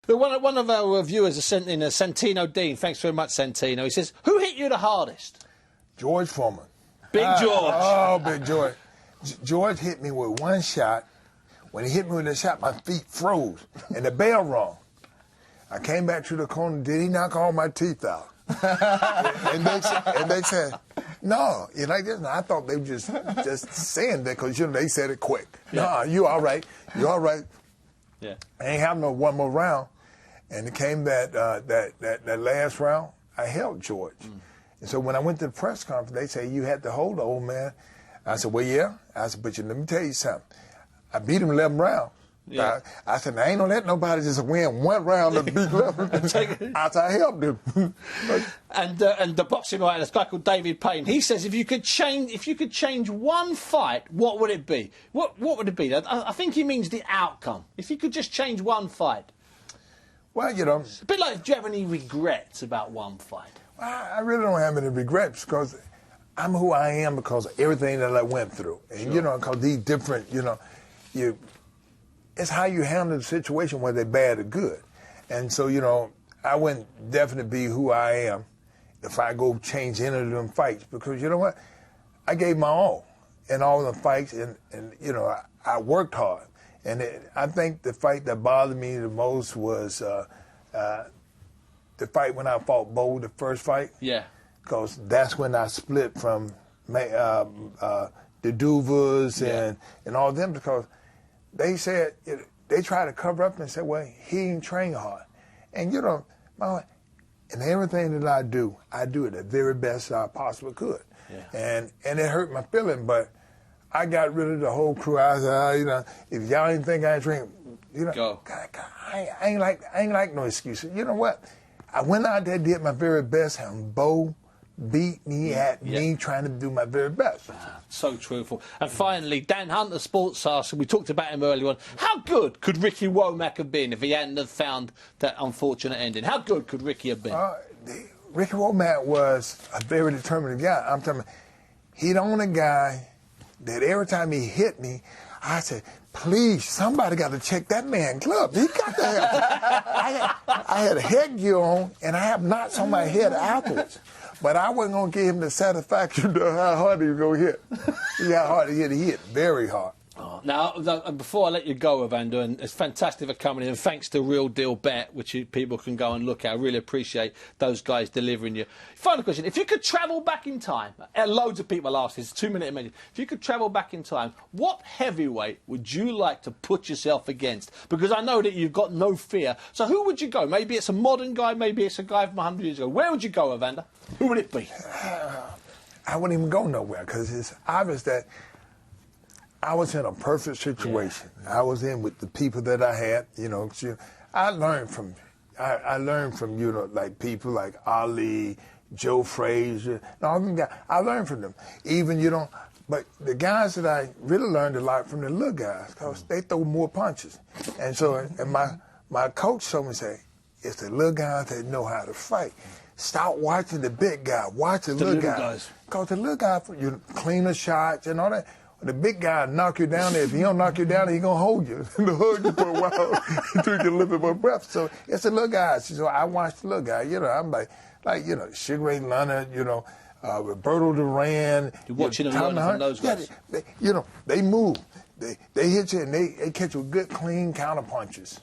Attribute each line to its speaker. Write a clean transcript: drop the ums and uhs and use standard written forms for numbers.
Speaker 1: One of our viewers has sent in a Santino Dean. Thanks very much, Santino. He says, who hit you the hardest?
Speaker 2: George Foreman.
Speaker 1: Big George.
Speaker 2: Oh, Big George. George hit me with one shot. When he hit me with the shot, my feet froze and the bell rung. I came back to the corner. Did he knock all my teeth out? and they said, no, you like this? And I thought they were just saying that because, they said it quick. Yeah. No, you all right. You all right.
Speaker 1: Yeah.
Speaker 2: I ain't having no one more round. And it came that last round, I held George. And so when I went to the press conference, they say, you had to hold the old man. I said, well, yeah. I said, but let me tell you something. I beat him 11 rounds. Yeah. I said, I ain't gonna let nobody just win one round and beat 11. I said, I helped him.
Speaker 1: And the boxing writer, this guy called David Payne, he says, if you could change one fight, what would it be? What would it be? I think he means the outcome. If you could just change one fight.
Speaker 2: Well,
Speaker 1: it's a bit like, do you have any regrets about one fight?
Speaker 2: I really don't have any regrets because I'm who I am because of everything that I went through. And, because these different, it's how you handle the situation, whether they're bad or good. And so, I wouldn't definitely be who I am if I go change any of them fights because, you know what? I gave my all in all the fights and I worked hard. And I think the fight that bothered me the most was the fight when I fought Bo, the first fight.
Speaker 1: Yeah.
Speaker 2: Because that's when I split from the Duvas and all them because they said, they tried to cover up and say, well, he ain't trained hard. And, and everything that I do it the very best I possibly could. Yeah. And it hurt my feeling, but I got rid of the whole crew. I said, if y'all ain't think I ain't trained,
Speaker 1: go.
Speaker 2: I ain't like no excuses. You know what? I went out there, did my very best, and Bo beat me at me trying to do my very best.
Speaker 1: So truthful. And finally, Dan Hunter, sportscaster, we talked about him earlier on. How good could Ricky Womack have been if he hadn't have found that unfortunate ending? How good could Ricky have been?
Speaker 2: Ricky Womack was a very determined guy. I'm telling you, he'd own a guy that every time he hit me, I said, please, somebody got to check that man's gloves. He got to have. I had a headgear on, and I have knots on my head afterwards. But I wasn't going to give him the satisfaction of how hard he was going to hit. How hard he hit. He hit very hard.
Speaker 1: Now, before I let you go, Evander, and it's fantastic for coming in, and thanks to Real Deal Bet, which people can go and look at. I really appreciate those guys delivering you. Final question. If you could travel back in time, loads of people ask this, 2 minute menu. If you could travel back in time, what heavyweight would you like to put yourself against? Because I know that you've got no fear. So who would you go? Maybe it's a modern guy, maybe it's a guy from 100 years ago. Where would you go, Evander? Who would it be?
Speaker 2: I wouldn't even go nowhere because it's obvious that I was in a perfect situation. Yeah. I was in with the people that I had, I learned from like people like Ali, Joe Frazier, and all them guys. I learned from them. Even, but the guys that I really learned a lot from the little guys because they throw more punches. And so, and my coach told me, say, it's the little guys that know how to fight. Stop watching the big guy. Watch the little guys. Because the little guy, you cleaner shots and all that. The big guy knock you down there. If he don't knock you down, he gonna hold you. He'll hug you for a while until you get a little bit more breath. So it's the little guys. So I watch the little guy. I'm like Sugar Ray Leonard. Roberto Duran.
Speaker 1: You're watching them learning from those guys.
Speaker 2: They move. They hit you and they catch you with good, clean counter punches.